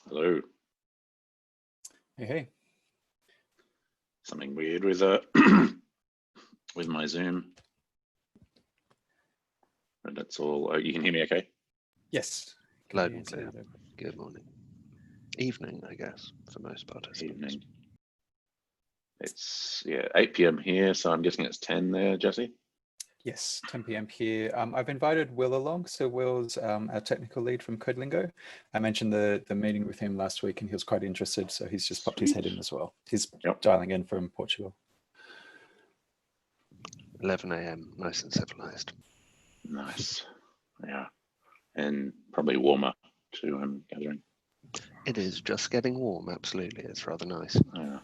Hello. Hey, hey. Something weird with with my Zoom. But that's all. You can hear me okay? Yes. Loud and clear. Good morning. Evening, I guess, for most participants. Evening. It's 8 p.m. here, so I'm guessing it's 10 there, Jesse? Yes, 10 p.m. here. I've invited Will along. So Will's our technical lead from CodeLingo. I mentioned the meeting with him last week and he was quite interested. So he's just popped his head in as well. He's dialing in from Portugal. 11 a.m., nice and civilized. Nice. Yeah. And probably warmer too, I'm gathering. It is just getting warm, absolutely. It's rather nice. Yeah.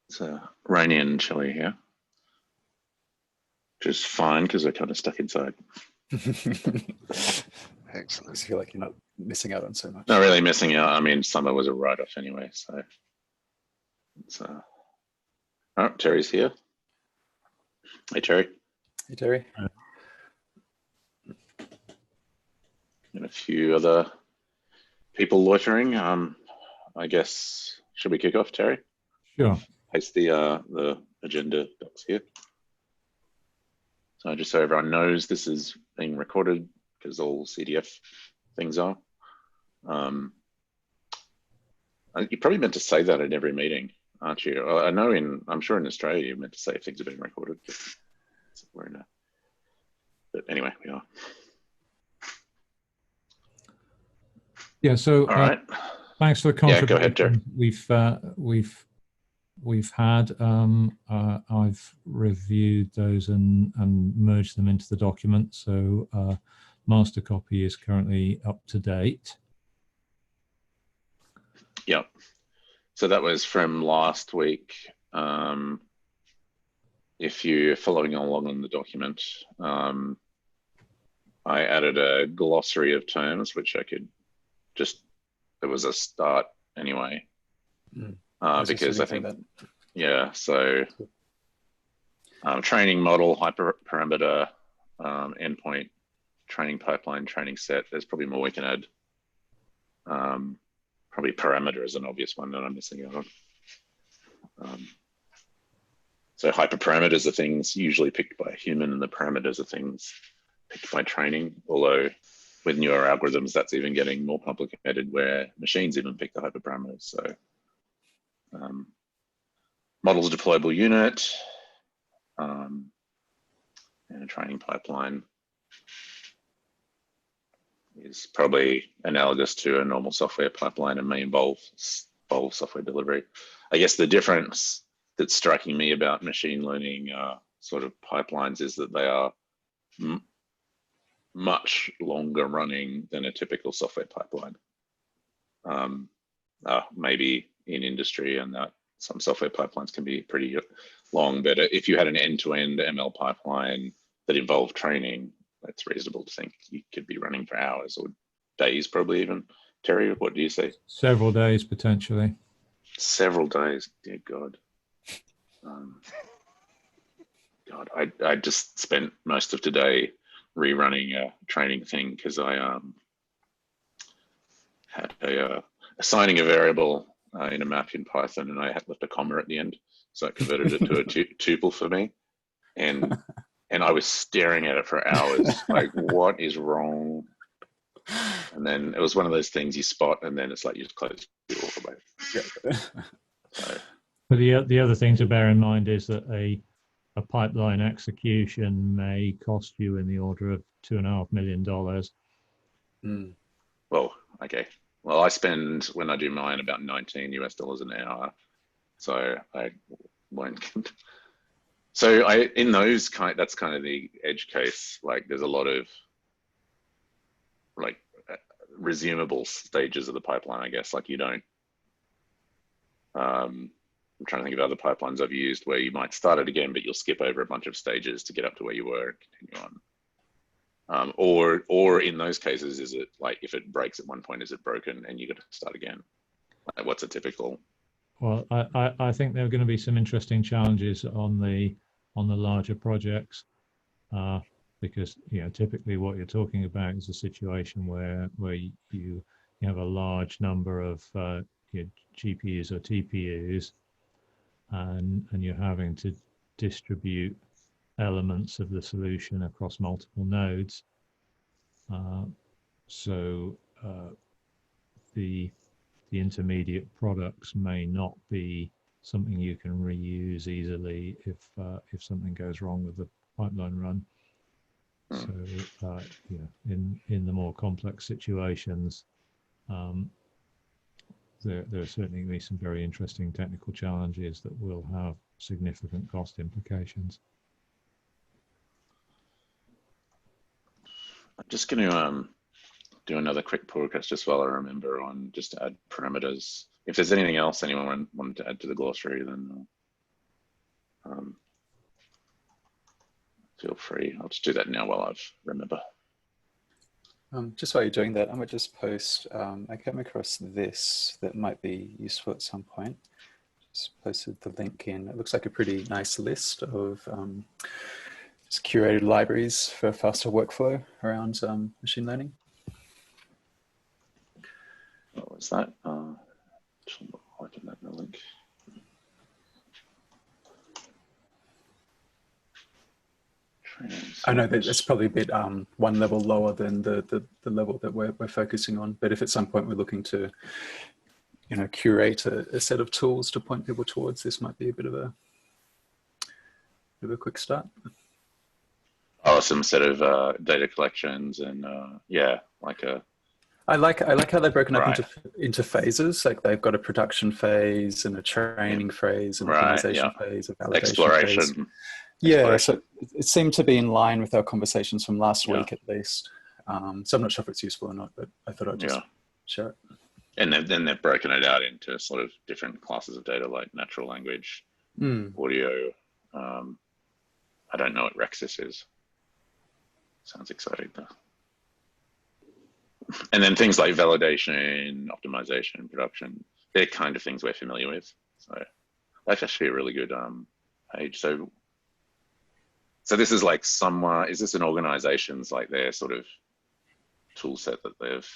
It's rainy and chilly here. Which is fine because we're kind of stuck inside. Excellent. I feel like you're not missing out on so much. Not really missing out. I mean, summer was a write-off anyway, so it's oh, Terry's here. Hey, Terry. Hey, Terry. And a few other people loitering. I guess, should we kick off, Terry? Sure. Paste the agenda docs here. So just so everyone knows, this is being recorded because all CDF things are. You're probably meant to say that at every meeting, aren't you? I know I'm sure in Australia you're meant to say if things are being recorded. But anyway, we are. Yeah. So all right. Thanks for the contribution. Yeah, go ahead, Jerry. We've had. I've reviewed those and merged them into the document. So master copy is currently up to date. Yep. So that was from last week. If you're following along on the document, I added a glossary of terms, which I could just, it was a start anyway. Because I think, so training model, hyperparameter, endpoint, training pipeline, training set, there's probably more we can add. Probably parameter is an obvious one that I'm missing out on. So hyperparameters are things usually picked by a human and the parameters are things picked by training, although with newer algorithms, that's even getting more complicated where machines even pick the hyperparameters. So models deployable unit and a training pipeline is probably analogous to a normal software pipeline and may involve software delivery. I guess the difference that's striking me about machine learning sort of pipelines is that they are much longer running than a typical software pipeline. Maybe in industry and that some software pipelines can be pretty long, but if you had an end-to-end ML pipeline that involved training, that's reasonable to think you could be running for hours or days, probably even. Terry, what do you say? Several days, potentially. Several days, dear God. God, I just spent most of today rerunning a training thing because I had assigning a variable in a map in Python and I had left a comma at the end. So it converted it to a tuple for me. And I was staring at it for hours, like, what is wrong? And then it was one of those things you spot, and then it's like you just close it all the way. So, but the other thing to bear in mind is that a pipeline execution may cost you in the order of $2.5 million. Well, okay. Well, I spend when I do mine about $19 US an hour, so I won't. So in those that's kind of the edge case. Like there's a lot of like resumable stages of the pipeline, I guess. Like you don't, I'm trying to think of other pipelines I've used where you might start it again, but you'll skip over a bunch of stages to get up to where you were and continue on. Or in those cases, is it like if it breaks at one point, is it broken and you got to start again? Like what's a typical? Well, I think there are going to be some interesting challenges on the larger projects because typically what you're talking about is a situation where you you have a large number of GPUs or TPUs, and you're having to distribute elements of the solution across multiple nodes. So the intermediate products may not be something you can reuse easily if something goes wrong with the pipeline run. So in the more complex situations, there are certainly going to be some very interesting technical challenges that will have significant cost implications. I'm just going to do another quick pull request just while I remember on just to add parameters. If there's anything else anyone wanted to add to the glossary, then feel free. I'll just do that now while I remember. Just while you're doing that, I might just post, I came across this that might be useful at some point. Just posted the link in. It looks like a pretty nice list of just curated libraries for faster workflow around machine learning. What was that? I didn't have the link. I know that it's probably a bit one level lower than the level that we're focusing on, but if at some point we're looking to, curate a set of tools to point people towards, this might be a bit of a quick start. Oh, some set of data collections and yeah, like a. I like how they've broken up into phases. Like they've got a production phase and a training phase and optimization phase, a validation exploration. phase. Yeah, so it seemed to be in line with our conversations from last week at least. So I'm not sure if it's useful or not, but I thought I'd just share it. And then they've broken it out into sort of different classes of data like natural language, audio. I don't know what Rexis is. Sounds exciting though. And then things like validation, optimization, production, they're kind of things we're familiar with. So that's actually a really good page. So this is like is this an organization's like their sort of tool set that they've?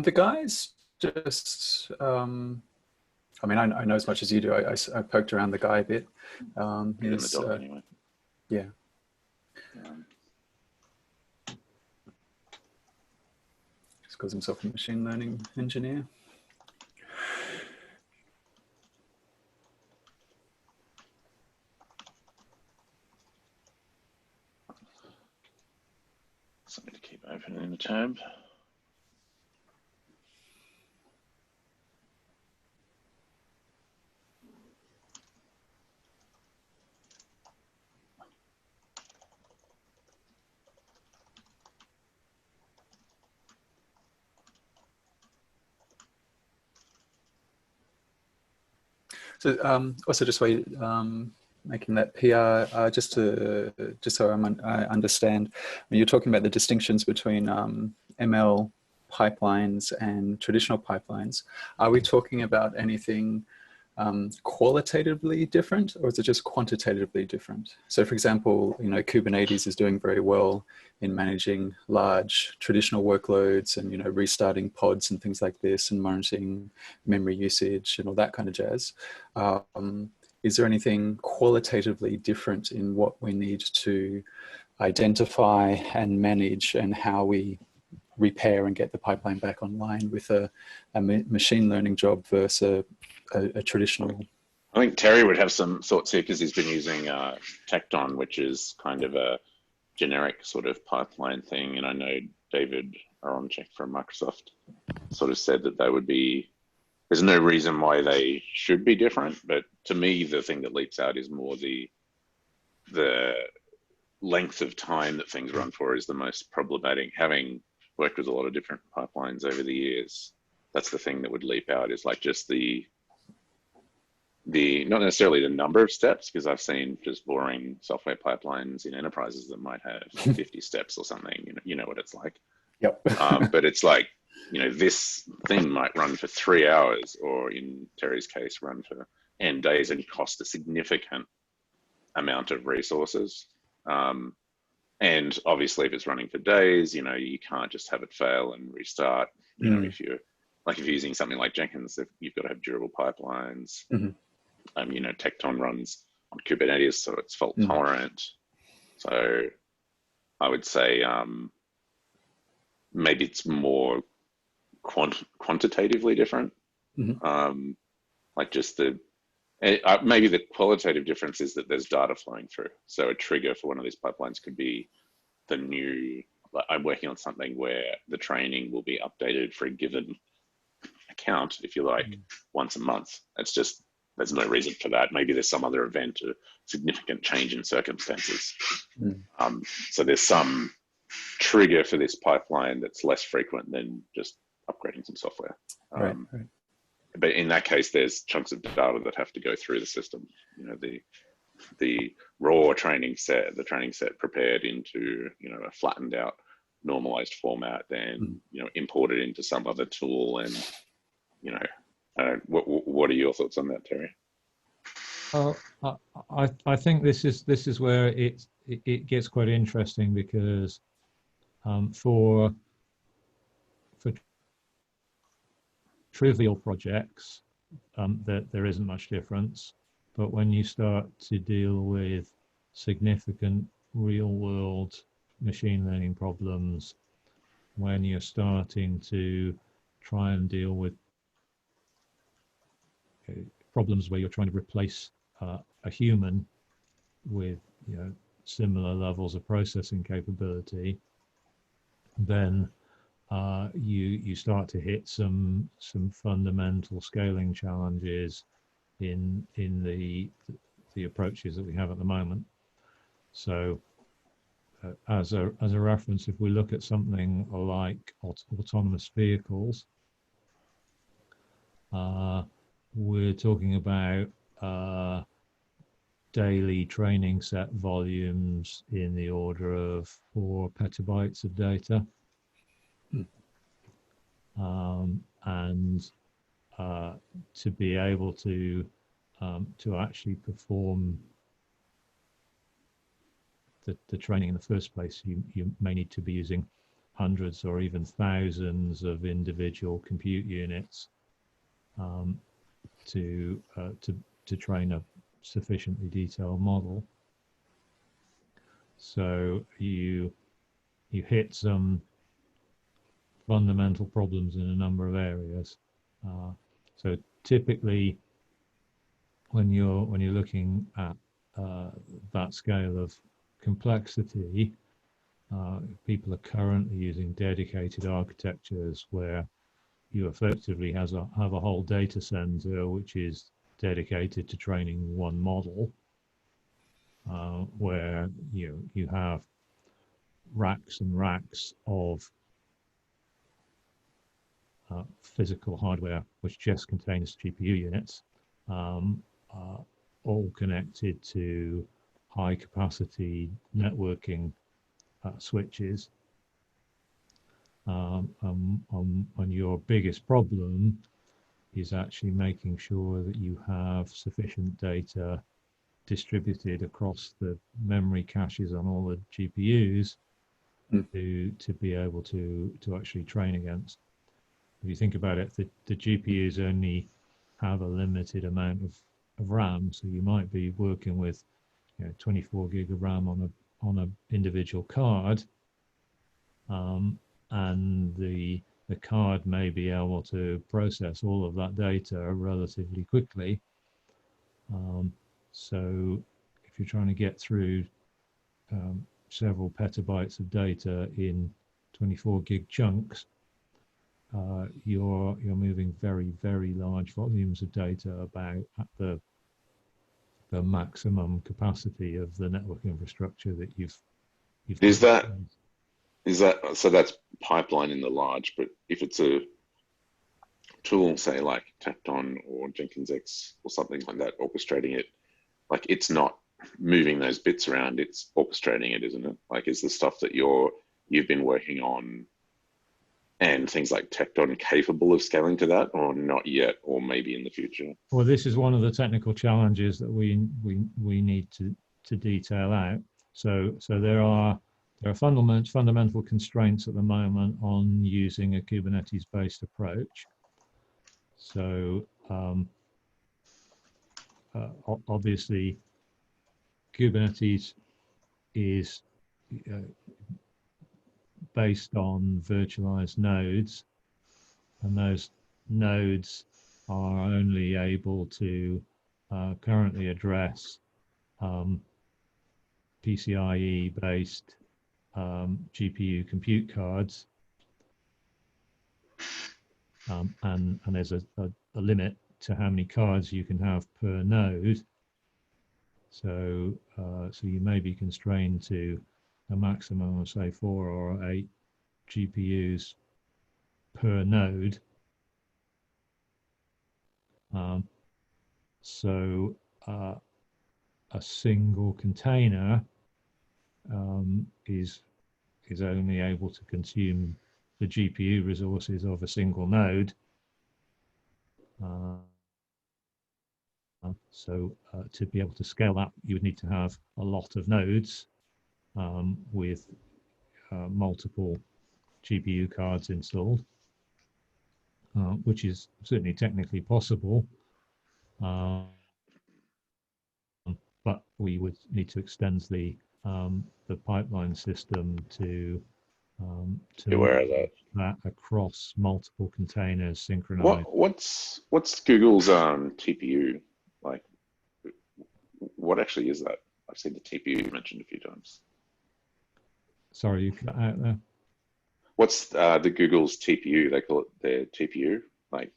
The guys just, I mean, I know as much as you do. I poked around the guy a bit. In the doc anyway. Yeah. Just calls himself a machine learning engineer. Something to keep open in the tab. So also just while making that PR, just so I understand, when you're talking about the distinctions between ML pipelines and traditional pipelines, are we talking about anything qualitatively different, or is it just quantitatively different? So for example, Kubernetes is doing very well in managing large traditional workloads and, restarting pods and things like this and monitoring memory usage and all that kind of jazz. Is there anything qualitatively different in what we need to identify and manage and how we repair and get the pipeline back online with a machine learning job versus a traditional? I think Terry would have some thoughts here because he's been using Tecton, which is kind of a generic sort of pipeline thing. And I know David Aronczyk from Microsoft sort of said that they would be, there's no reason why they should be different. But to me, the thing that leaps out is more the length of time that things run for is the most problematic. Having worked with a lot of different pipelines over the years, that's the thing that would leap out, is like just the not necessarily the number of steps, because I've seen just boring software pipelines in enterprises that might have 50 steps or something. You know what it's like. Yep. But it's like, this thing might run for 3 hours, or in Terry's case, run for n days and cost a significant amount of resources. And obviously, if it's running for days, you can't just have it fail and restart. You know, if you're using something like Jenkins, you've got to have durable pipelines. You know, Tecton runs on Kubernetes, so it's fault tolerant. So I would say maybe it's more quantitatively different. Like just maybe the qualitative difference is that there's data flowing through. So a trigger for one of these pipelines could be the new, I'm working on something where the training will be updated for a given account, if you like, once a month. It's just, there's no reason for that. Maybe there's some other event, a significant change in circumstances. So there's some trigger for this pipeline that's less frequent than just upgrading some software. But in that case, there's chunks of data that have to go through the system. You know, the raw training set, the training set prepared into, you know, a flattened out, normalized format, then, you know, imported into some other tool. And, you know, what are your thoughts on that, Terry? I think this is where it gets quite interesting, because for trivial projects, there isn't much difference. But when you start to deal with significant real-world machine learning problems, when you're starting to try and deal with problems where you're trying to replace a human with, you know, similar levels of processing capability, then you start to hit some fundamental scaling challenges in the approaches that we have at the moment. So as a reference, if we look at something like autonomous vehicles, we're talking about daily training set volumes in the order of 4 petabytes of data. And to be able to actually perform the training in the first place, you may need to be using hundreds or even thousands of individual compute units to train a sufficiently detailed model. So you hit some fundamental problems in a number of areas. So typically, when you're looking at that scale of complexity, people are currently using dedicated architectures where you effectively have a whole data center which is dedicated to training one model, where you have racks and racks of physical hardware which just contains GPU units, all connected to high capacity networking switches. And your biggest problem is actually making sure that you have sufficient data distributed across the memory caches on all the GPUs to be able to actually train against. If you think about it, the GPUs only have a limited amount of RAM, so you might be working with 24 gig of RAM on a individual card, and the card may be able to process all of that data relatively quickly. So if you're trying to get through several petabytes of data in 24 gig chunks, you're moving very, very large volumes of data about at the maximum capacity of the network infrastructure that you've Is that so? That's pipeline in the large, but if it's a tool, say like Tecton or Jenkins X or something like that, orchestrating it, like it's not moving those bits around, it's orchestrating it, isn't it? Like, is the stuff that you've been working on and things like Tecton capable of scaling to that, or not yet, or maybe in the future? Well, this is one of the technical challenges that we need to detail out. So there are there are fundamental constraints at the moment on using a Kubernetes-based approach. So obviously, Kubernetes is based on virtualized nodes, and those nodes are only able to currently address PCIe-based GPU compute cards, and there's a limit to how many cards you can have per node. So you may be constrained to a maximum of, say, 4 or 8 GPUs per node. So a single container is only able to consume the GPU resources of a single node. So to be able to scale that, you would need to have a lot of nodes with multiple GPU cards installed, which is certainly technically possible. But we would need to extend the pipeline system to Be aware of that across multiple containers synchronized. What's Google's TPU like? What actually is that? I've seen the TPU mentioned a few times. Sorry, you cut out there. What's the Google's TPU? They call it their TPU. Like, I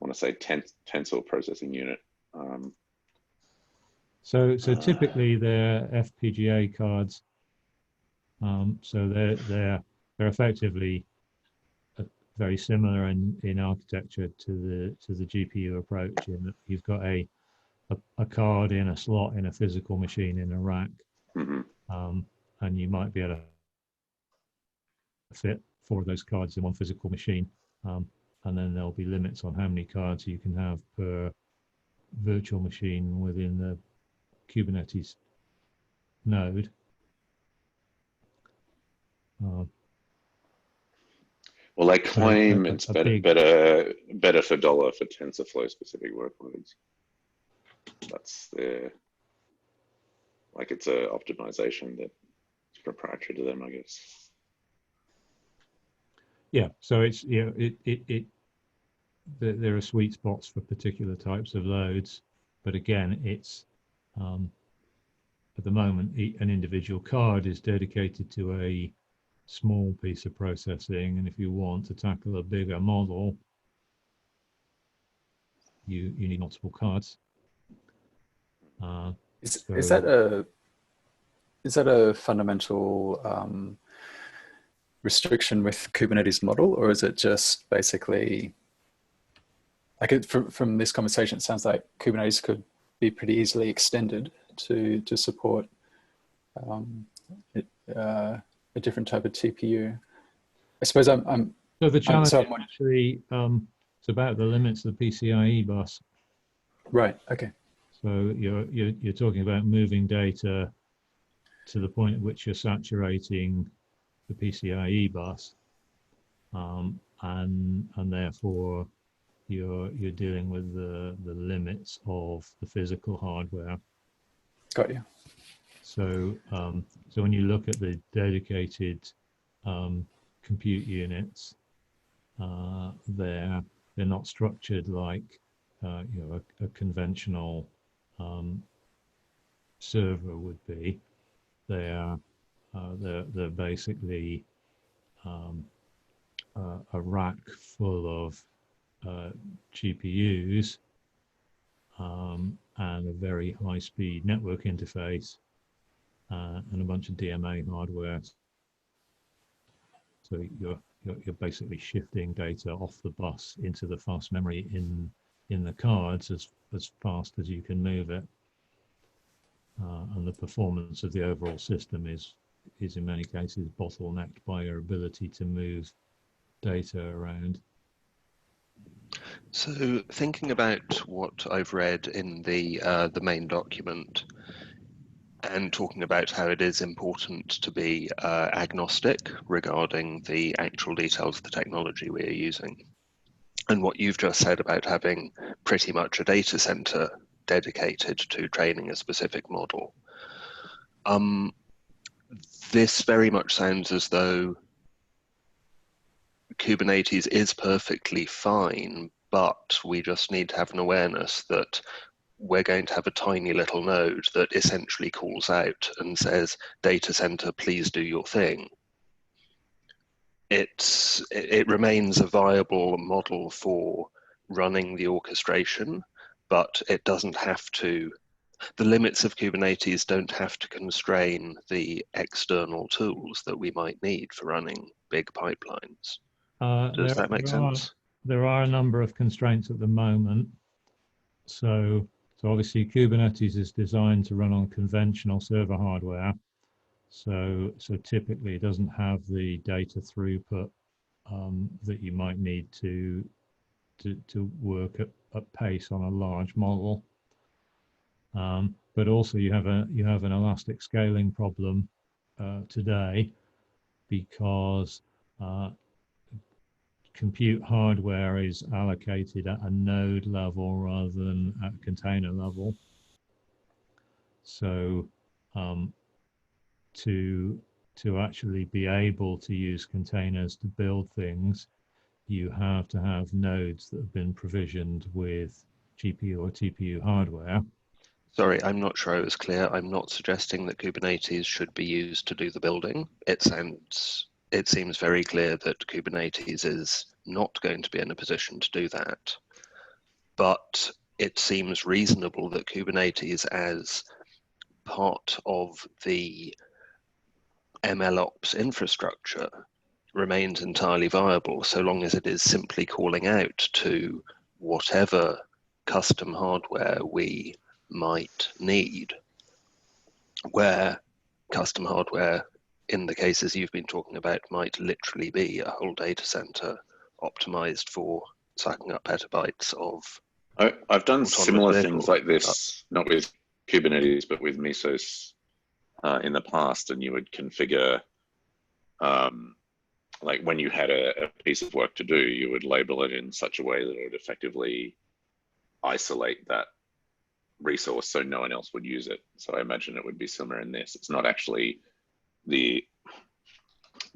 want to say tensor processing unit. So typically they're FPGA cards. So they're effectively very similar in architecture to the GPU approach. In that you've got a card in a slot in a physical machine in a rack, and you might be able to fit 4 of those cards in one physical machine, and then there'll be limits on how many cards you can have per virtual machine within the Kubernetes node. Well, they claim it's better for dollar for TensorFlow specific workloads. That's their, like, it's a optimization that's proprietary to them, I guess. Yeah, so it's, you know, there are sweet spots for particular types of loads, but again, it's at the moment an individual card is dedicated to a small piece of processing, and if you want to tackle a bigger model, you need multiple cards. Is that a fundamental restriction with Kubernetes model, or is it just basically like from this conversation? It sounds like Kubernetes could be pretty easily extended to support a different type of TPU. I suppose I'm so the challenge actually it's about the limits of the PCIe bus. Right. Okay. So you're talking about moving data to the point at which you're saturating the PCIe bus, and therefore you're dealing with the limits of the physical hardware. Got you. So so when you look at the dedicated compute units, they're not structured like you know, a conventional server would be. They're basically a rack full of GPUs and a very high-speed network interface and a bunch of DMA hardware. So you're basically shifting data off the bus into the fast memory in the cards as fast as you can move it, and the performance of the overall system is in many cases bottlenecked by your ability to move data around. So thinking about what I've read in the main document, and talking about how it is important to be agnostic regarding the actual details of the technology we are using. And what you've just said about having pretty much a data center dedicated to training a specific model. This very much sounds as though Kubernetes is perfectly fine, but we just need to have an awareness that we're going to have a tiny little node that essentially calls out and says, data center, please do your thing. It remains a viable model for running the orchestration, but it doesn't have to, the limits of Kubernetes don't have to constrain the external tools that we might need for running big pipelines. Does that make sense? There are a number of constraints at the moment. So obviously Kubernetes is designed to run on conventional server hardware. So typically it doesn't have the data throughput that you might need to work at pace on a large model. But also you have an elastic scaling problem today, because compute hardware is allocated at a node level rather than at container level. So to actually be able to use containers to build things, you have to have nodes that have been provisioned with GPU or TPU hardware. Sorry, I'm not sure I was clear. I'm not suggesting that Kubernetes should be used to do the building. It seems very clear that Kubernetes is not going to be in a position to do that. But it seems reasonable that Kubernetes, as part of the MLOps infrastructure, remains entirely viable so long as it is simply calling out to whatever custom hardware we might need, where custom hardware, in the cases you've been talking about, might literally be a whole data center optimized for sucking up petabytes of. I've done similar things like this, not with Kubernetes, but with Mesos in the past, and you would configure, like when you had a piece of work to do, you would label it in such a way that it would effectively isolate that resource so no one else would use it. So I imagine it would be similar in this. It's not actually the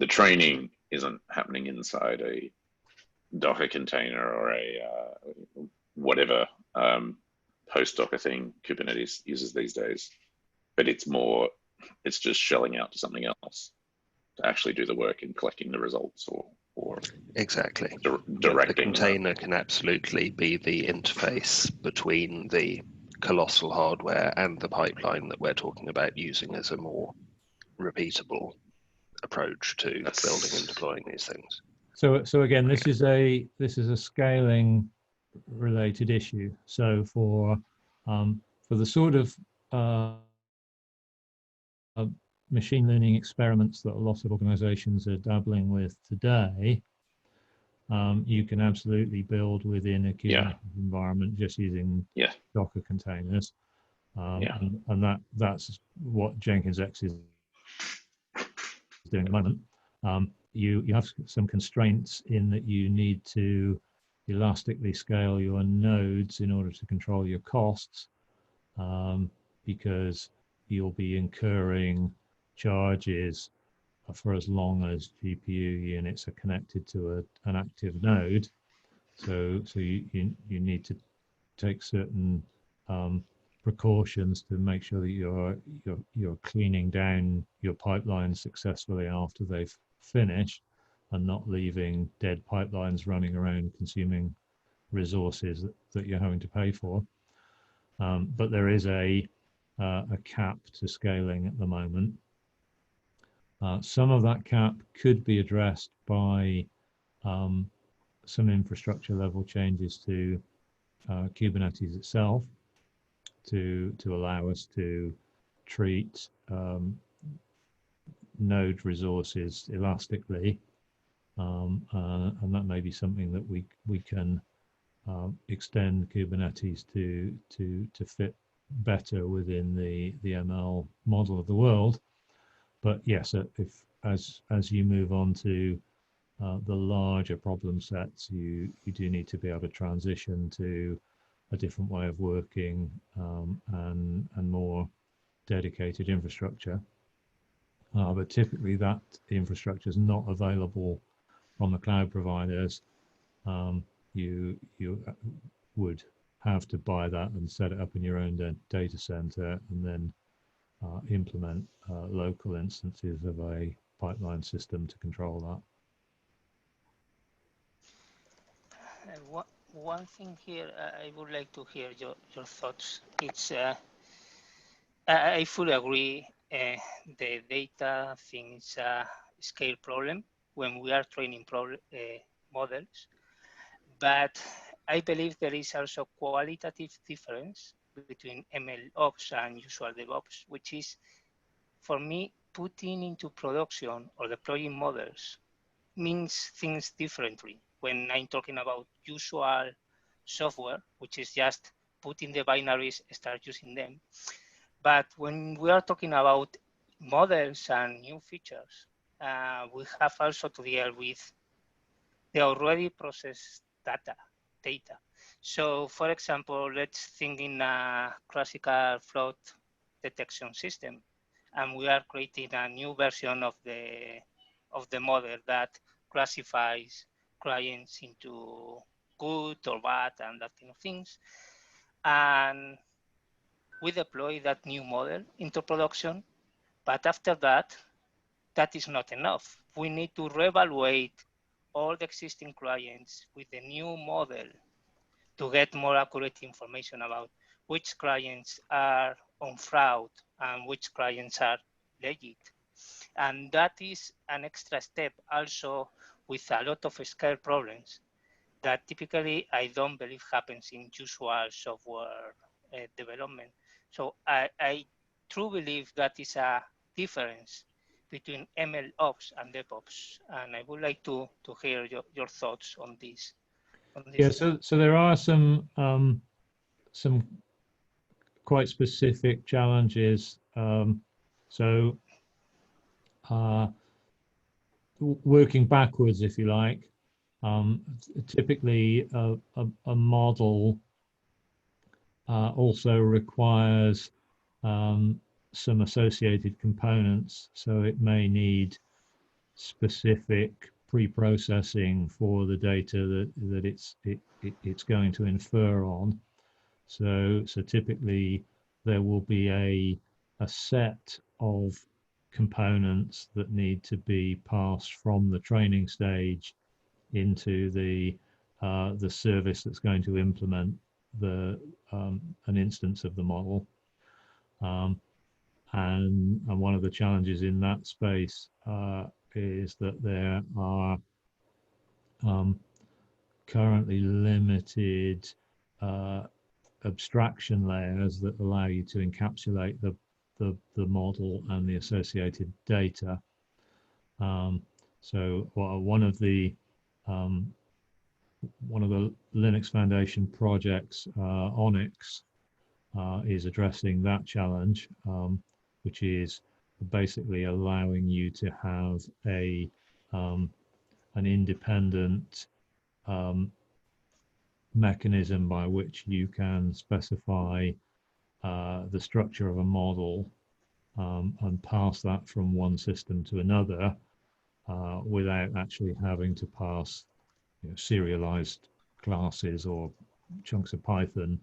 training isn't happening inside a Docker container or a whatever post Docker thing Kubernetes uses these days, but it's just shelling out to something else to actually do the work in collecting the results or exactly directing. The container can absolutely be the interface between the colossal hardware and the pipeline that we're talking about using as a more repeatable approach to building and deploying these things. So again, this is a scaling related issue. So for the sort of machine learning experiments that a lot of organizations are dabbling with today, you can absolutely build within a Kubernetes environment just using Docker containers. And that's what Jenkins X is doing at the moment. You have some constraints in that you need to elastically scale your nodes in order to control your costs, because you'll be incurring charges for as long as GPU units are connected to an active node. So you need to take certain precautions to make sure that you're cleaning down your pipelines successfully after they've finished, and not leaving dead pipelines running around consuming resources that you're having to pay for. But there is a cap to scaling at the moment. Some of that cap could be addressed by some infrastructure level changes to Kubernetes itself to allow us to treat node resources elastically, and that may be something that we can extend Kubernetes to fit better within the ML model of the world. But yes, if as you move on to the larger problem sets, you do need to be able to transition to a different way of working, and more dedicated infrastructure. But typically that infrastructure is not available from the cloud providers. You would have to buy that and set it up in your own data center, and then implement local instances of a pipeline system to control that. One thing here, I would like to hear your thoughts. It's I fully agree. The data thing is a scale problem when we are training models, but I believe there is also qualitative difference between ML ops and usual DevOps, which is, for me, putting into production or deploying models means things differently. When I'm talking about usual software, which is just putting the binaries, start using them. But when we are talking about models and new features, we have also to deal with the already processed data. So for example, let's think in a classical fraud detection system, and we are creating a new version of the model that classifies clients into good or bad and that kind of things. And we deploy that new model into production, but after that, that is not enough. We need to reevaluate all the existing clients with the new model to get more accurate information about which clients are on fraud and which clients are legit. And that is an extra step also with a lot of scale problems that typically I don't believe happens in usual software development. So I truly believe that is a difference between ML ops and DevOps. And I would like to hear your thoughts on this. Yeah, so there are some quite specific challenges. Working backwards, if you like, typically a model also requires some associated components, so it may need specific pre-processing for the data that it's going to infer on. So typically there will be a set of components that need to be passed from the training stage into the service that's going to implement an instance of the model. And one of the challenges in that space is that there are currently limited abstraction layers that allow you to encapsulate the model and the associated data. So one of the Linux Foundation projects, Onyx, is addressing that challenge, which is basically allowing you to have an independent mechanism by which you can specify the structure of a model and pass that from one system to another without actually having to pass serialized classes or chunks of Python.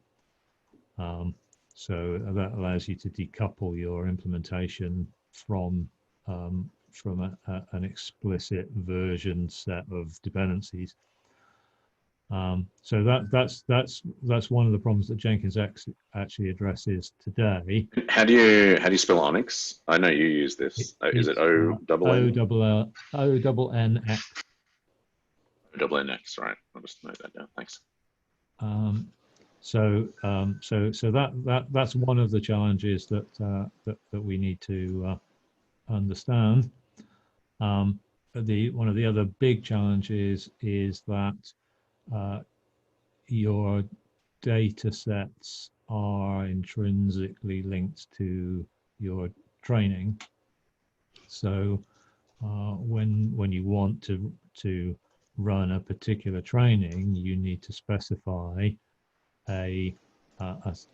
So that allows you to decouple your implementation from an explicit version set of dependencies. So that's one of the problems that Jenkins actually addresses today. How do you spell Onyx? I know you use this. Is it O-double-N? O-double-N-X. O-double-N-X, right. I'll just note that down. Thanks. So that's one of the challenges that we need to understand. One of the other big challenges is that your data sets are intrinsically linked to your training. So when you want to run a particular training, you need to specify a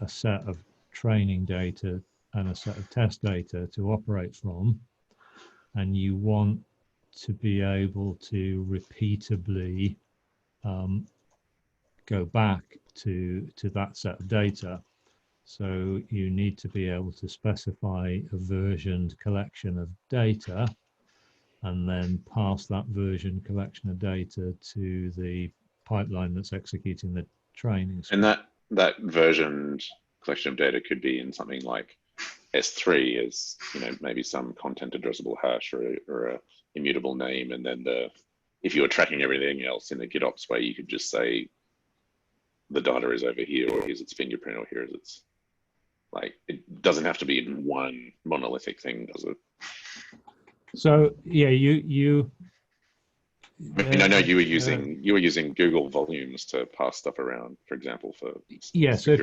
set of training data and a set of test data to operate from, and you want to be able to repeatably go back to that set of data. So you need to be able to specify a versioned collection of data and then pass that version collection of data to the pipeline that's executing the training. And that versioned collection of data could be in something like S3 as, you know, maybe some content addressable hash or a immutable name, and then if you were tracking everything else in the GitOps way, you could just say the data is over here, or here's its fingerprint, or here's its, like, it doesn't have to be in one monolithic thing, does it? So yeah, I mean, I know you were using Google volumes to pass stuff around, for example, for yeah. So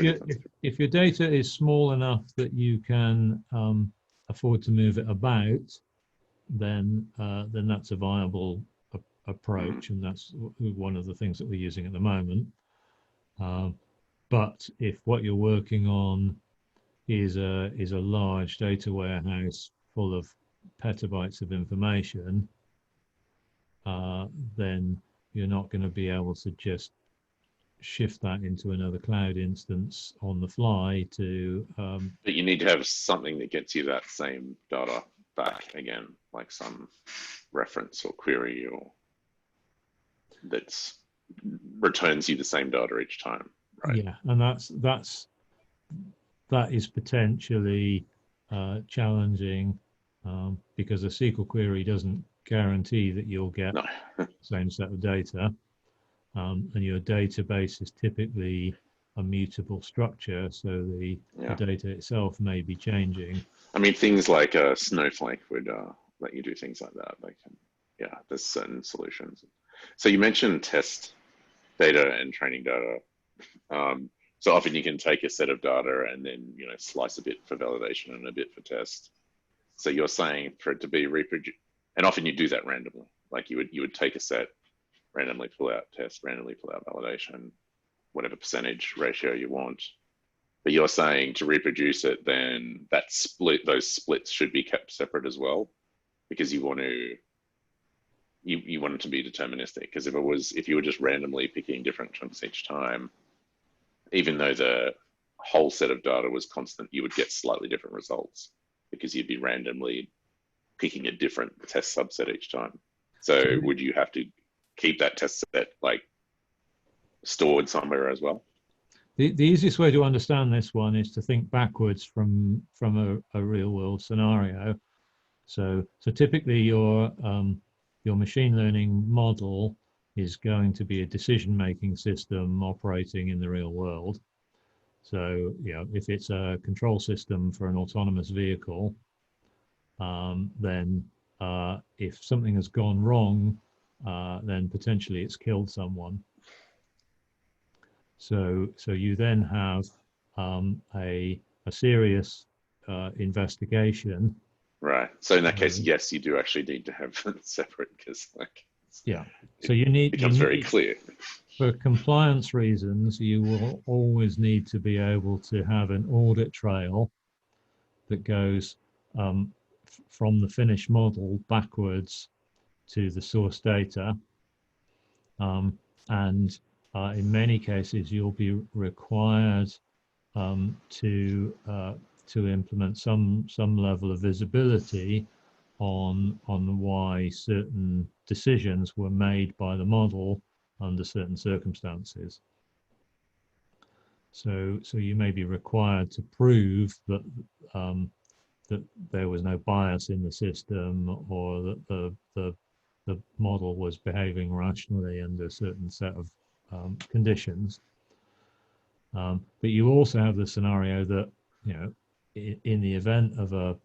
if your data is small enough that you can afford to move it about, then that's a viable approach, and that's one of the things that we're using at the moment. But if what you're working on is a large data warehouse full of petabytes of information, then you're not going to be able to just shift that into another cloud instance on the fly to but you need to have something that gets you that same data back again, like some reference or query, or that's returns you the same data each time, right? Yeah, and that is potentially challenging because a SQL query doesn't guarantee that you'll get the same set of data, and your database is typically a mutable structure, so the data itself may be changing. I mean, things like Snowflake would let you do things like that. Like, yeah, there's certain solutions. So you mentioned test data and training data. So often you can take a set of data and then, you know, slice a bit for validation and a bit for test. So you're saying for it to be reproduced, and often you do that randomly. Like you would take a set, randomly pull out test, randomly pull out validation, whatever percentage ratio you want. But you're saying to reproduce it, then that those splits should be kept separate as well, because you want to you want it to be deterministic. Because if you were just randomly picking different chunks each time, even though the whole set of data was constant, you would get slightly different results because you'd be randomly picking a different test subset each time. So would you have to keep that test set like stored somewhere as well? The easiest way to understand this one is to think backwards from a real world scenario. So typically your machine learning model is going to be a decision-making system operating in the real world. So, you know, if it's a control system for an autonomous vehicle, then if something has gone wrong, then potentially it's killed someone. So you then have a serious investigation. Right. So in that case, yes, you do actually need to have separate, because so it becomes very clear. For compliance reasons, you will always need to be able to have an audit trail that goes from the finished model backwards to the source data, and in many cases, you'll be required to implement some level of visibility on why certain decisions were made by the model under certain circumstances. So you may be required to prove that that there was no bias in the system, or that the model was behaving rationally under a certain set of conditions. But you also have the scenario that, you know, in the event of a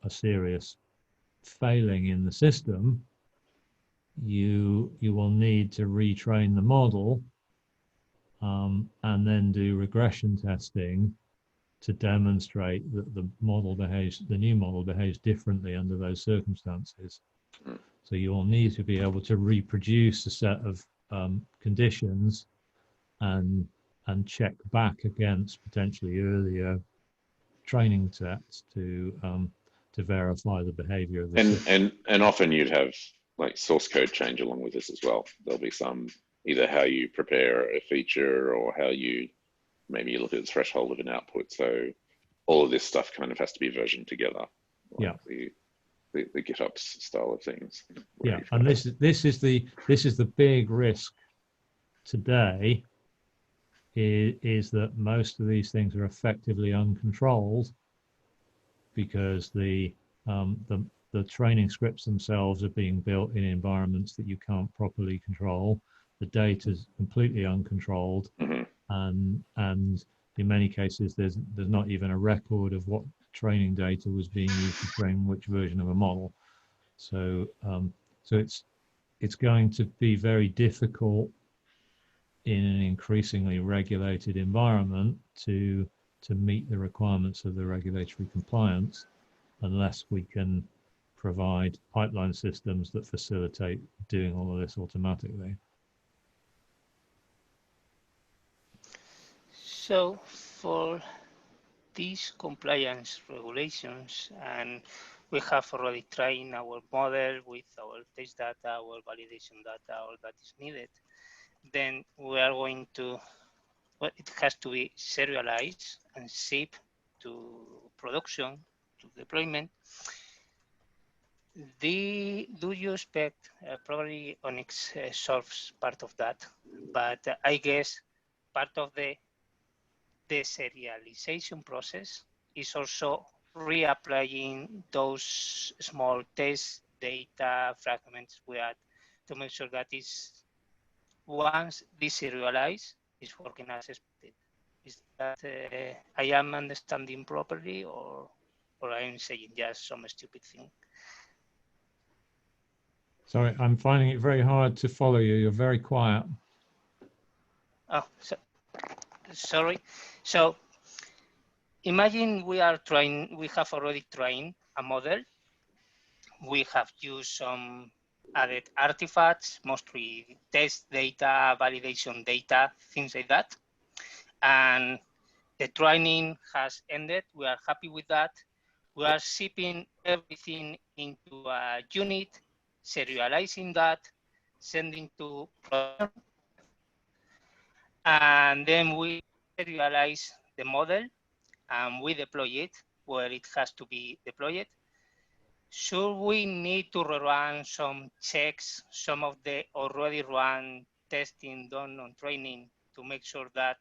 serious failing in the system, you will need to retrain the model, and then do regression testing to demonstrate that the new model behaves differently under those circumstances. So you'll need to be able to reproduce a set of conditions and check back against potentially earlier training sets to verify the behavior of the system. And often you'd have like source code change along with this as well. There'll be some, either how you prepare a feature or how you maybe you look at the threshold of an output. So all of this stuff kind of has to be versioned together. Like the GitOps style of things. Yeah, and this is the big risk today. Is that most of these things are effectively uncontrolled because the training scripts themselves are being built in environments that you can't properly control. The data is completely uncontrolled, and in many cases there's not even a record of what training data was being used to train which version of a model. So it's going to be very difficult in an increasingly regulated environment to meet the requirements of the regulatory compliance unless we can provide pipeline systems that facilitate doing all of this automatically. So for these compliance regulations, and we have already trained our model with our test data, our validation data, all that is needed, then we are going to, well, it has to be serialized and shipped to production, to deployment. Do you expect, probably Onyx solves part of that, but I guess part of the serialization process is also reapplying those small test data fragments we had to make sure that is once deserialized, is working as expected. Is that I am understanding properly, or I'm saying just some stupid thing? Sorry, I'm finding it very hard to follow you. You're very quiet. Oh, sorry. So imagine we have already trained a model. We have used some added artifacts, mostly test data, validation data, things like that. And the training has ended. We are happy with that. We are shipping everything into a unit, serializing that, sending to production. And then we serialize the model and we deploy it where it has to be deployed. Should we need to run some checks, some of the already run testing done on training to make sure that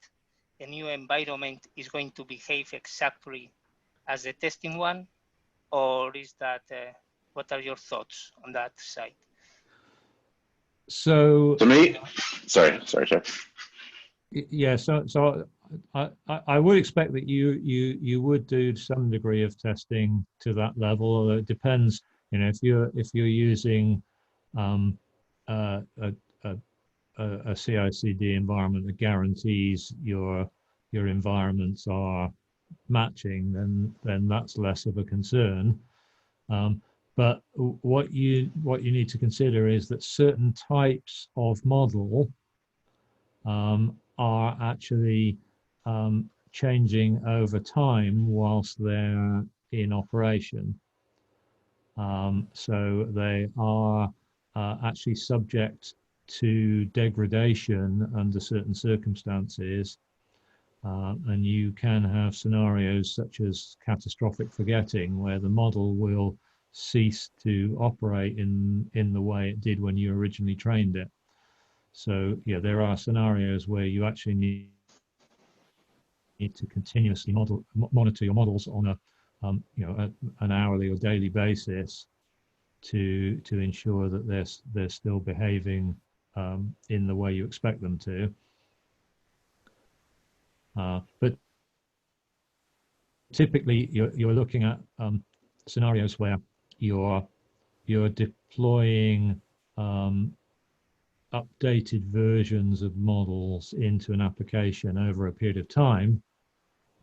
the new environment is going to behave exactly as the testing one? Or is that, what are your thoughts on that side? So to me, sorry, Jeff. Yeah, so I would expect that you would do some degree of testing to that level. Although it depends, you know, if you're using a CI/CD environment that guarantees your environments are matching, then that's less of a concern. But what you need to consider is that certain types of model are actually changing over time whilst they're in operation. So they are actually subject to degradation under certain circumstances. And you can have scenarios such as catastrophic forgetting, where the model will cease to operate in the way it did when you originally trained it. So yeah, there are scenarios where you actually need to continuously monitor your models on an hourly or daily basis to ensure that they're still behaving in the way you expect them to. But typically, you're looking at scenarios where you're deploying updated versions of models into an application over a period of time.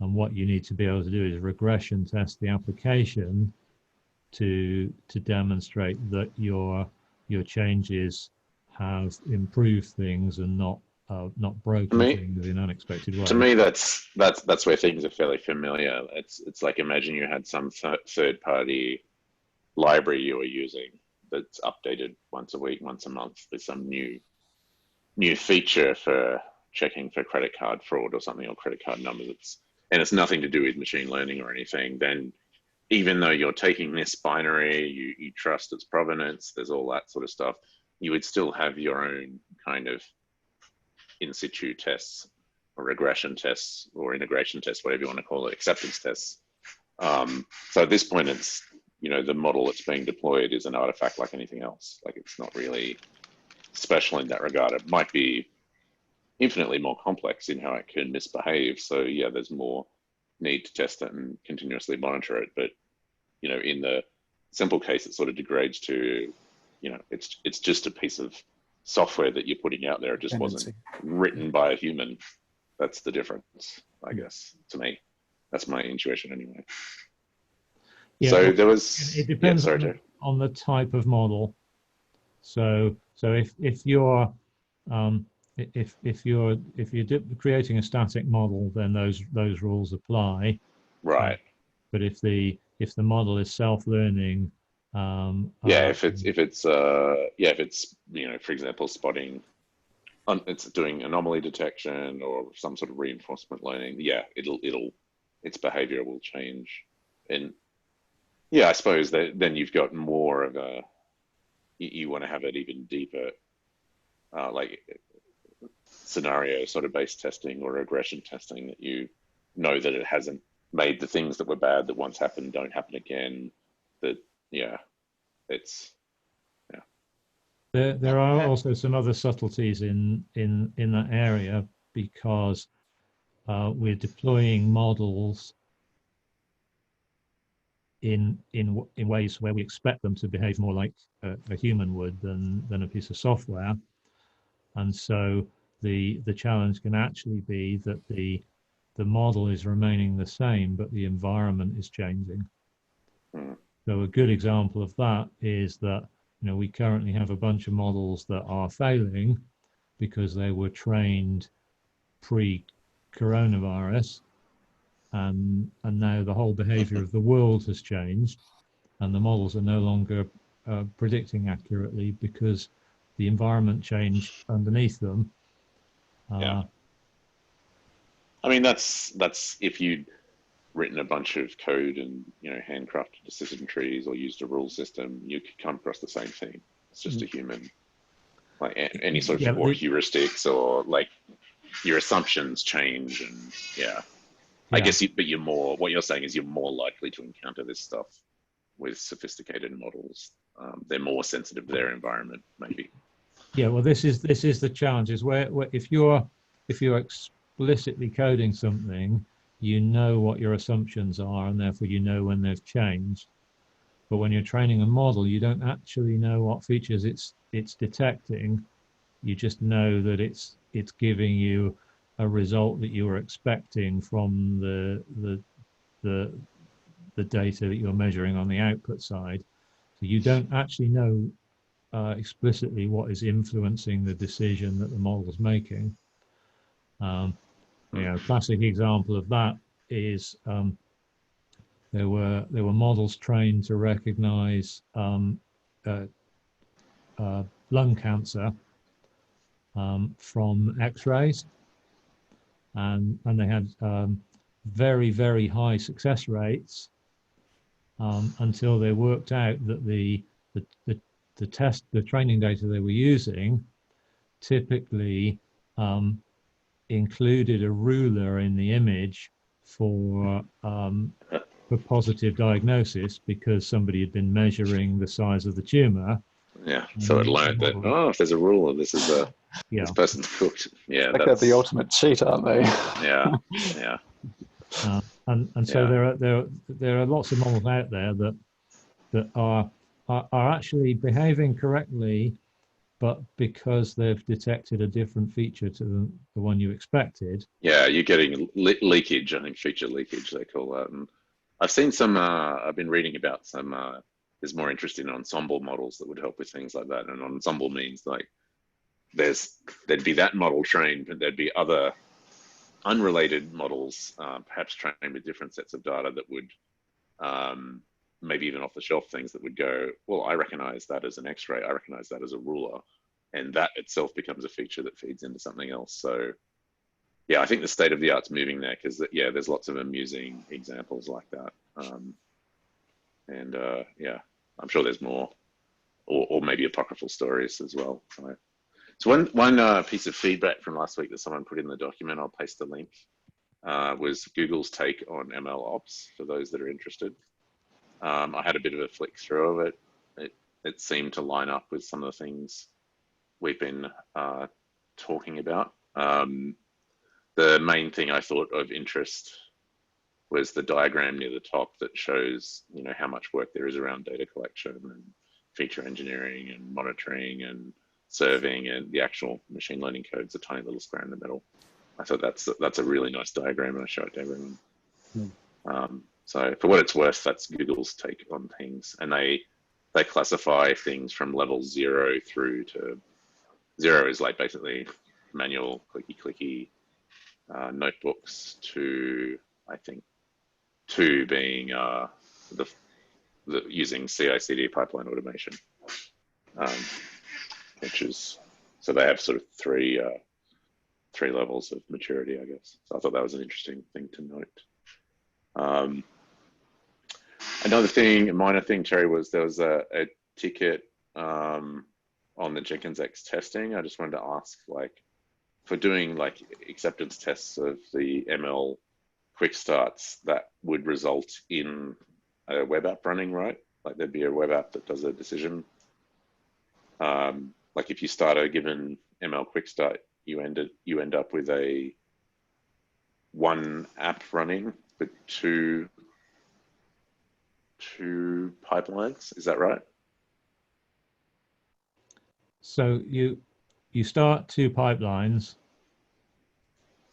And what you need to be able to do is regression test the application to demonstrate that your changes have improved things and not broken things in unexpected ways. To me, that's where things are fairly familiar. It's like, imagine you had some third party library you were using that's updated once a week, once a month with some new feature for checking for credit card fraud or something, or credit card numbers. And it's nothing to do with machine learning or anything. Then, even though you're taking this binary, you trust its provenance, there's all that sort of stuff, you would still have your own kind of in situ tests or regression tests or integration tests, whatever you want to call it, acceptance tests. So at this point, it's, the model that's being deployed is an artifact like anything else. Like, it's not really special in that regard. It might be infinitely more complex in how it can misbehave. So yeah, there's more need to test it and continuously monitor it. But, in the simple case, it sort of degrades to, it's just a piece of software that you're putting out there. It just wasn't written by a human. That's the difference, I guess, to me. That's my intuition anyway. Yeah, so there was, it depends on the type of model. So if you're creating a static model, then those rules apply. Right. But if the model is self-learning, if it's for example, spotting, it's doing anomaly detection or some sort of reinforcement learning. Yeah, its behavior will change. And yeah, I suppose that then you've got more of a, you want to have it even deeper, like scenario sort of based testing or regression testing, that you know that it hasn't made the things that were bad that once happened don't happen again. That there are also some other subtleties in that area, because we're deploying models in ways where we expect them to behave more like a human would than a piece of software. And so the challenge can actually be that the model is remaining the same, but the environment is changing. So a good example of that is that we currently have a bunch of models that are failing because they were trained pre-coronavirus, and now the whole behavior of the world has changed, and the models are no longer predicting accurately because the environment changed underneath them. I mean, that's if you'd written a bunch of code and handcrafted decision trees or used a rule system, you could come across the same thing. It's just a human, like any sort of or heuristics, or like your assumptions change, and I guess but what you're saying is you're more likely to encounter this stuff with sophisticated models. They're more sensitive to their environment, maybe. Yeah, well, this is the challenge, is where if you're explicitly coding something, you know what your assumptions are, and therefore you know when they've changed. But when you're training a model, you don't actually know what features it's detecting. You just know that it's giving you a result that you were expecting from the data that you're measuring on the output side. So you don't actually know explicitly what is influencing the decision that the model is making. A classic example of that is there were models trained to recognize lung cancer from X-rays, and they had very, very high success rates until they worked out that the training data they were using typically included a ruler in the image for positive diagnosis, because somebody had been measuring the size of the tumor. Yeah, so it learned that, if there's a ruler, this is this person's cooked. Yeah, like they're the ultimate cheat, aren't they? Yeah. And so there are lots of models out there that are actually behaving correctly, but because they've detected a different feature to the one you expected. Yeah, you're getting leakage. I think feature leakage they call that. And I've seen some. I've been reading about some. There's more interest in ensemble models that would help with things like that. And ensemble means like there'd be that model trained, but there'd be other unrelated models, perhaps trained with different sets of data that would maybe even off the shelf things that would go, well, I recognize that as an X-ray. I recognize that as a ruler. And that itself becomes a feature that feeds into something else. So yeah, I think the state of the art's moving there because yeah, there's lots of amusing examples like that. Yeah, I'm sure there's more, or maybe apocryphal stories as well. Right? So one piece of feedback from last week that someone put in the document, I'll paste the link, was Google's take on MLOps for those that are interested. I had a bit of a flick through of it. It seemed to line up with some of the things we've been talking about. The main thing I thought of interest was the diagram near the top that shows, how much work there is around data collection and feature engineering and monitoring and serving, and the actual machine learning code's a tiny little square in the middle. I thought that's a really nice diagram, and I show it to everyone. So for what it's worth, that's Google's take on things, and they classify things from level 0 through to 0 is like basically manual clicky notebooks to, I think, 2 being the using CI/CD pipeline automation, which is, so they have sort of three levels of maturity, I guess. So I thought that was an interesting thing to note. Another thing, a minor thing, Terry, was there was a ticket on the Jenkins X testing. I just wanted to ask, like, for doing like acceptance tests of the ML quick starts, that would result in a web app running, right? Like there'd be a web app that does a decision. Like if you start a given ML quick start, you end up with one app running with two pipelines. Is that right? So you start 2 pipelines.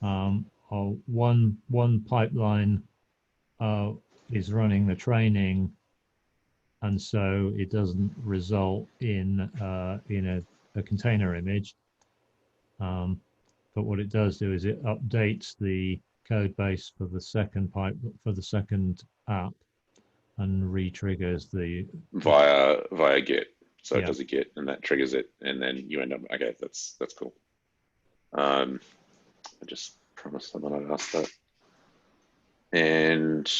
Or one pipeline is running the training, and so it doesn't result in a container image. But what it does do is it updates the code base for the second app and re-triggers the via Git. So yeah. It does a Git and that triggers it, and then you end up, okay, that's cool. I just promised someone I'd ask that. And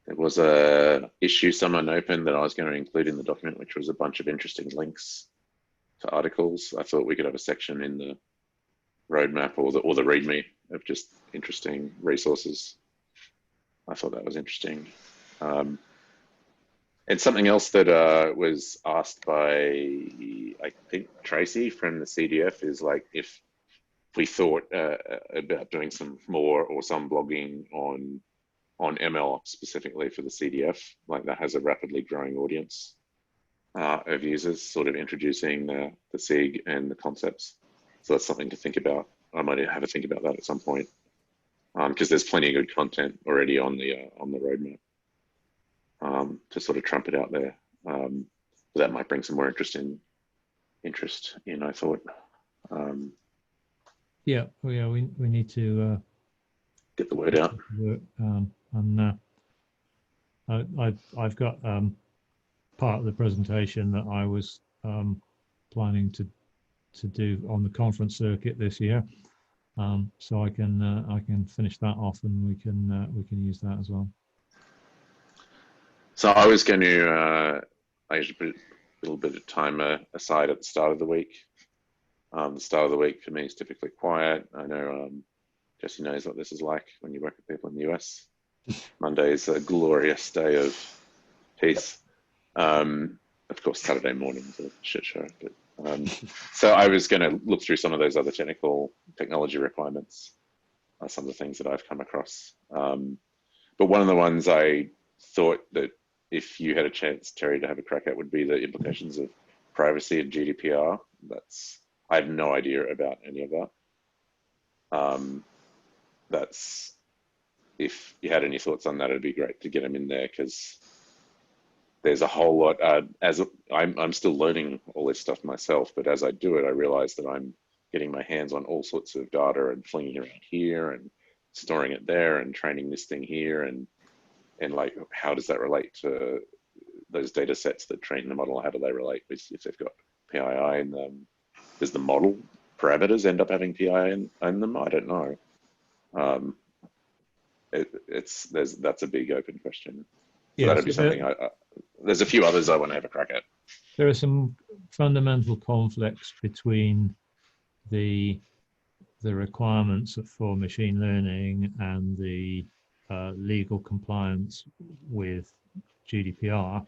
there was a issue someone opened that I was going to include in the document, which was a bunch of interesting links to articles. I thought we could have a section in the roadmap or the README of just interesting resources. I thought that was interesting. And something else that was asked by, I think, Tracy from the CDF is like if we thought about doing some more or some blogging on ML specifically for the CDF, like that has a rapidly growing audience of users, sort of introducing the SIG and the concepts. So that's something to think about. I might have a think about that at some point, because there's plenty of good content already on the roadmap to sort of trump it out there. That might bring some more interest in. I thought. Yeah, we need to get the word out. And I've got part of the presentation that I was planning to do on the conference circuit this year, so I can finish that off, and we can use that as well. So I was going to I usually put a little bit of time aside at the start of the week. The start of the week for me is typically quiet. I know Jesse knows what this is like when you work with people in the US. Monday is a glorious day of peace. Of course, Saturday morning is a shit show. But so I was going to look through some of those other technology requirements, some of the things that I've come across. But one of the ones I thought that if you had a chance, Terry, to have a crack at would be the implications of privacy and GDPR. I have no idea about any of that. If you had any thoughts on that, it'd be great to get them in there, because there's a whole lot. I'm still learning all this stuff myself, but as I do it, I realize that I'm getting my hands on all sorts of data and flinging it around here and storing it there and training this thing here, and like, how does that relate to those data sets that train the model? How do they relate if they've got PII in them? Does the model parameters end up having PII in them? I don't know. That's a big open question. So that'd be something. There's a few others I want to have a crack at. There are some fundamental conflicts between the requirements for machine learning and the legal compliance with GDPR.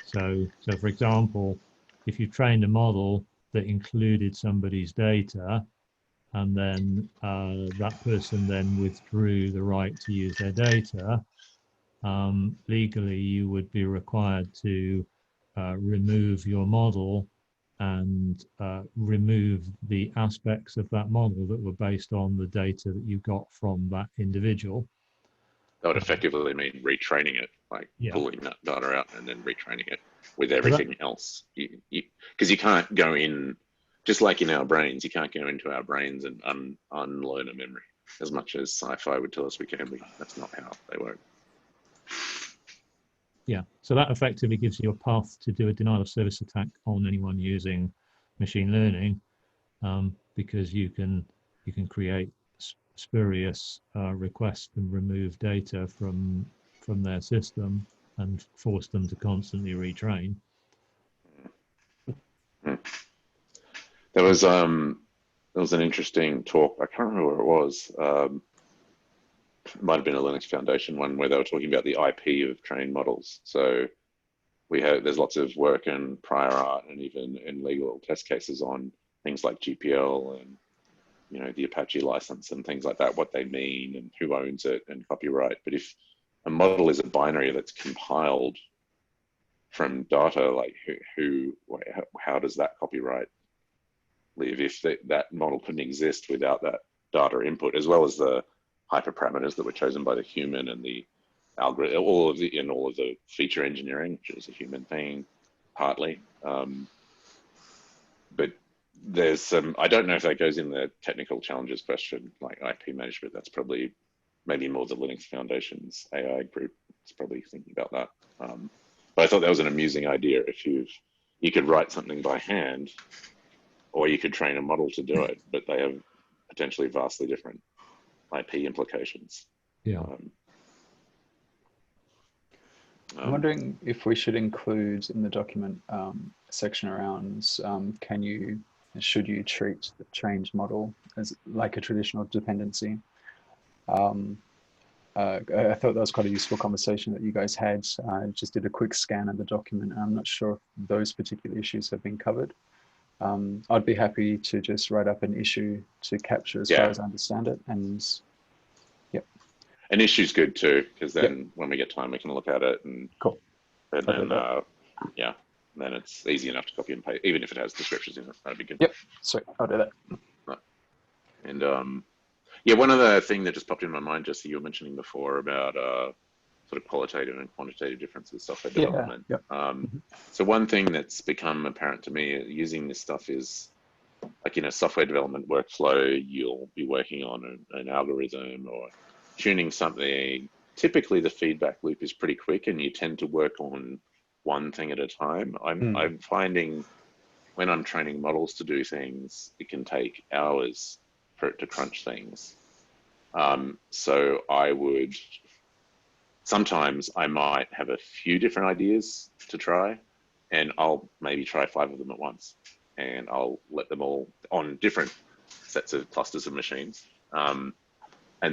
So for example, if you trained a model that included somebody's data, and then that person then withdrew the right to use their data, legally you would be required to remove your model and remove the aspects of that model that were based on the data that you got from that individual. That would effectively mean retraining it, like pulling that data out and then retraining it with everything else. Because you can't go in, just like in our brains, you can't go into our brains and unlearn a memory. As much as sci-fi would tell us we can, that's not how they work. Yeah, so that effectively gives you a path to do a denial of service attack on anyone using machine learning, because you can create spurious requests and remove data from their system and force them to constantly retrain. There was an interesting talk. I can't remember where it was. It might have been a Linux Foundation one, where they were talking about the IP of trained models. So there's lots of work in prior art and even in legal test cases on things like GPL and the Apache license and things like that, what they mean and who owns it and copyright. But if a model is a binary that's compiled from data, like how does that copyright live if that model couldn't exist without that data input, as well as the hyperparameters that were chosen by the human and the algorithm, all of the feature engineering, which is a human thing, partly. But there's some, I don't know if that goes in the technical challenges question, like IP management. That's probably maybe more the Linux Foundation's AI group is probably thinking about that. But I thought that was an amusing idea. If you could write something by hand, or you could train a model to do it, but they have potentially vastly different IP implications. Yeah. I'm wondering if we should include in the document a section around should you treat the trained model as like a traditional dependency? I thought that was quite a useful conversation that you guys had. I just did a quick scan of the document. I'm not sure if those particular issues have been covered. I'd be happy to just write up an issue to capture as far as I understand it. And an issue's good too, because then when we get time, we can look at it and cool. And then then it's easy enough to copy and paste, even if it has descriptions in it. That'd be good. Yep. So I'll do that. Right. And one other thing that just popped in my mind, Jesse, you were mentioning before about sort of qualitative and quantitative differences in software development. So one thing that's become apparent to me using this stuff is, like in a software development workflow, you'll be working on an algorithm or tuning something. Typically the feedback loop is pretty quick and you tend to work on one thing at a time. I'm finding when I'm training models to do things, it can take hours for it to crunch things. So sometimes I might have a few different ideas to try, and I'll maybe try 5 of them at once, and I'll let them all on different sets of clusters of machines, and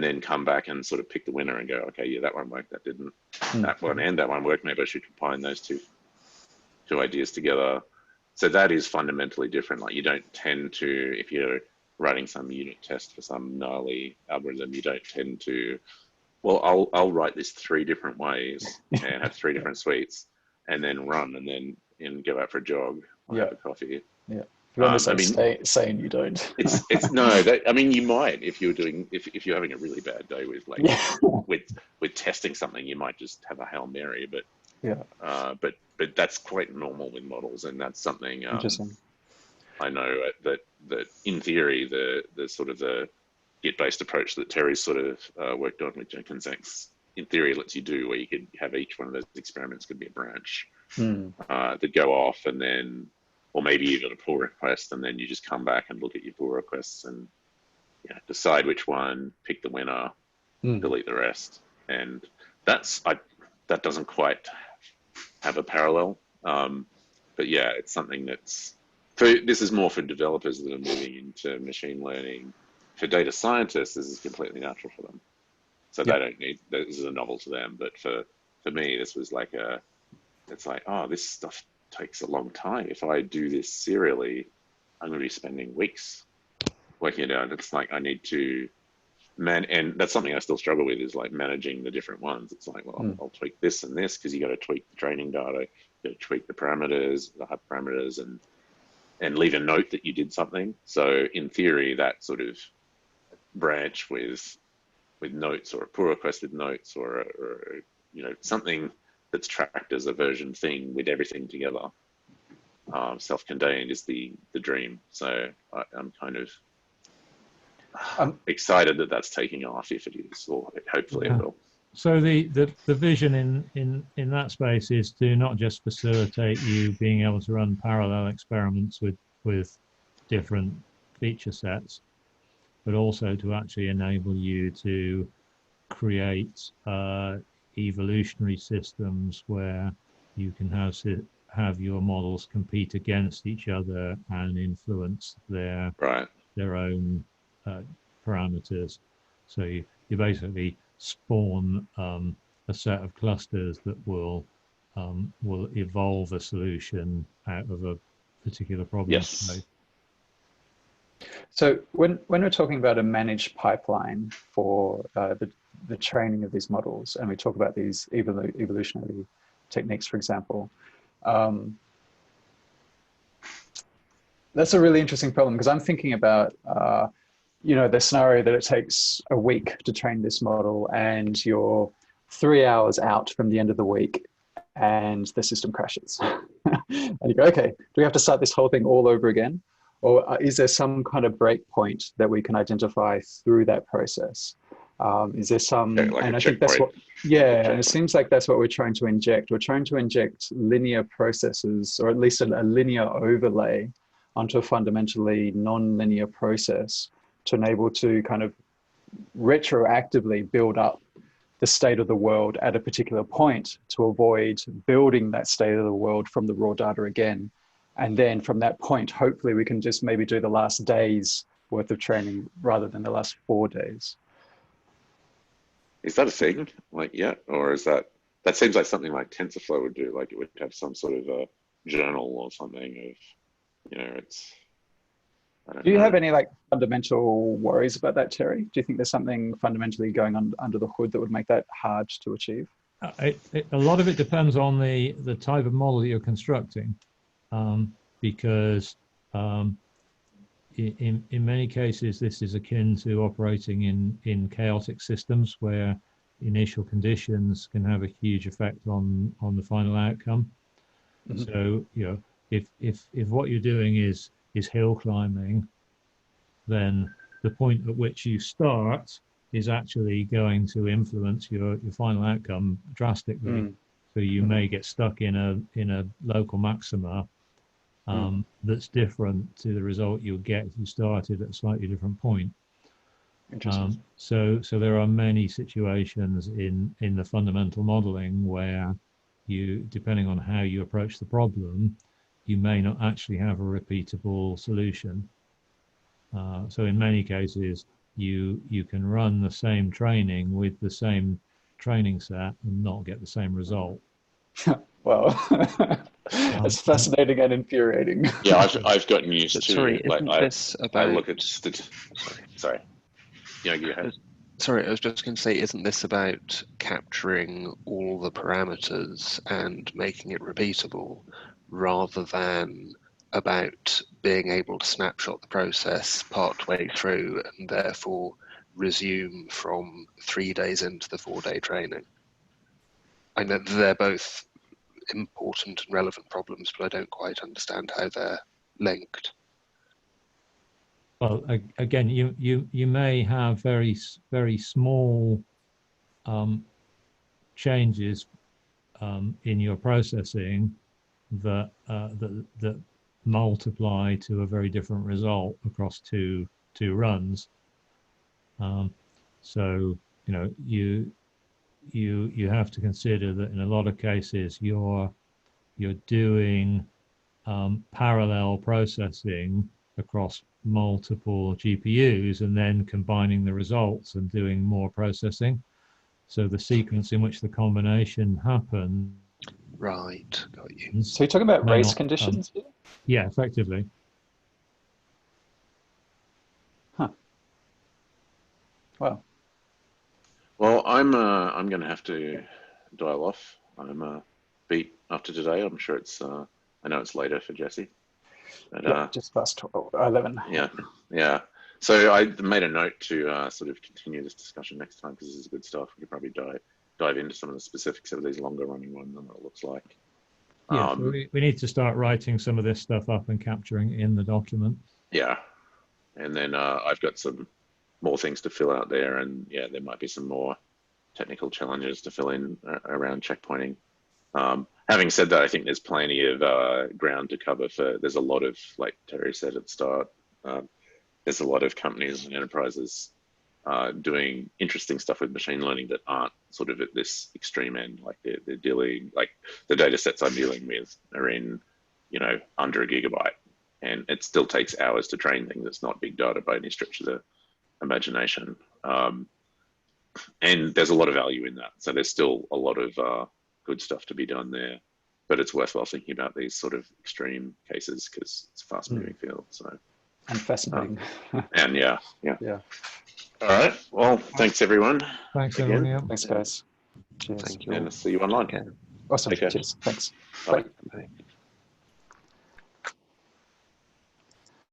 then come back and sort of pick the winner and go, okay, yeah, that one worked, that didn't, that one and that one worked. Maybe I should combine those two ideas together. So that is fundamentally different. Like you don't tend to, if you're writing some unit test for some gnarly algorithm, you don't tend to, well, I'll write this 3 different ways and have 3 different suites and then run. And then and go out for a jog or have a coffee. Yeah. If you want to I mean, saying you don't. it's no. That, I mean, you might if you're doing if you're having a really bad day with like with testing something, you might just have a Hail Mary. But but that's quite normal with models, and that's something Interesting. I know that in theory the sort of the Git-based approach that Terry's sort of worked on with Jenkins X in theory lets you do, where you could have each one of those experiments could be a branch that go off, and then, or maybe you got a pull request, and then you just come back and look at your pull requests and decide which one, pick the winner, delete the rest, and that doesn't quite have a parallel. But yeah, it's something that's this is more for developers that are moving into machine learning. For data scientists, this is completely natural for them. So they don't need, this is a novel to them. But for me, this was like it's like, oh, this stuff takes a long time. If I do this serially, I'm going to be spending weeks working it out. It's like I need to and that's something I still struggle with, is like managing the different ones. It's like, well, I'll tweak this and this, because you got to tweak the training data, you got to tweak the parameters, the hyperparameters, and leave a note that you did something. So in theory, that sort of branch with notes, or a pull request with notes, or something that's tracked as a version thing with everything together, self-contained, is the dream. So I'm kind of excited that that's taking off, if it is, or hopefully it will. So the vision in that space is to not just facilitate you being able to run parallel experiments with different feature sets, but also to actually enable you to create evolutionary systems where you can have your models compete against each other and influence their own parameters. So you basically spawn a set of clusters that will evolve a solution out of a particular problem. Yes. So when we're talking about a managed pipeline for the training of these models, and we talk about these evolutionary techniques, for example, that's a really interesting problem, because I'm thinking about the scenario that it takes a week to train this model, and you're 3 hours out from the end of the week and the system crashes. And you go, okay, do we have to start this whole thing all over again? Or is there some kind of break point that we can identify through that process? Is there some, and I think that's what, and it seems like that's what we're trying to inject. We're trying to inject linear processes, or at least a linear overlay onto a fundamentally non-linear process, to enable to kind of retroactively build up the state of the world at a particular point, to avoid building that state of the world from the raw data again. And then from that point, hopefully we can just maybe do the last day's worth of training rather than the last 4 days. Is that a thing? Like, or is that seems like something like TensorFlow would do? Like, it would have some sort of a journal or something of, it's. Do you have any like fundamental worries about that, Terry? Do you think there's something fundamentally going on under the hood that would make that hard to achieve? A lot of it depends on the type of model that you're constructing, because in many cases this is akin to operating in chaotic systems, where initial conditions can have a huge effect on the final outcome. So if what you're doing is hill climbing, then the point at which you start is actually going to influence your final outcome drastically. So you may get stuck in a local maxima that's different to the result you'll get if you started at a slightly different point. So there are many situations in the fundamental modeling where you, depending on how you approach the problem, you may not actually have a repeatable solution. So in many cases, you can run the same training with the same training set and not get the same result. Well, it's fascinating and infuriating. Yeah, I've gotten used to. Sorry, like, this about? I look at sorry. Yeah, go ahead. Sorry, I was just going to say, isn't this about capturing all the parameters and making it repeatable, rather than about being able to snapshot the process part-way through and therefore resume from 3 days into the 4-day training? I know they're both important and relevant problems, but I don't quite understand how they're linked. Well, again, you may have very small changes in your processing that multiply to a very different result across two runs. So you have to consider that in a lot of cases you're doing parallel processing across multiple GPUs and then combining the results and doing more processing. So the sequence in which the combination happens. Right, got you. So you're talking about race conditions? Yeah, effectively. Huh. Wow. Well, I'm going to have to dial off. I'm beat after today. I'm sure it's I know it's later for Jesse. But, yeah, just past 11. Yeah. So I made a note to sort of continue this discussion next time, because this is good stuff. We could probably dive into some of the specifics of these longer running ones and what it looks like. Yeah, so we need to start writing some of this stuff up and capturing it in the document. Yeah, and then I've got some more things to fill out there, and yeah, there might be some more technical challenges to fill in around checkpointing. Having said that, I think there's plenty of ground to cover for. There's a lot of, like Terry said at the start, there's a lot of companies and enterprises doing interesting stuff with machine learning that aren't sort of at this extreme end. Like they're dealing, like the data sets I'm dealing with are in, under a gigabyte, and it still takes hours to train things. It's not big data by any stretch of the imagination. And there's a lot of value in that. So there's still a lot of good stuff to be done there, but it's worthwhile thinking about these sort of extreme cases because it's a fast moving field. So. And fascinating. And yeah. All right. Well, thanks everyone. Thanks again. everyone. Yeah. Thanks, guys. Cheers. Thank you. And see you online. Okay. Awesome. Take care. Cheers. Thanks. Bye. Bye. Bye.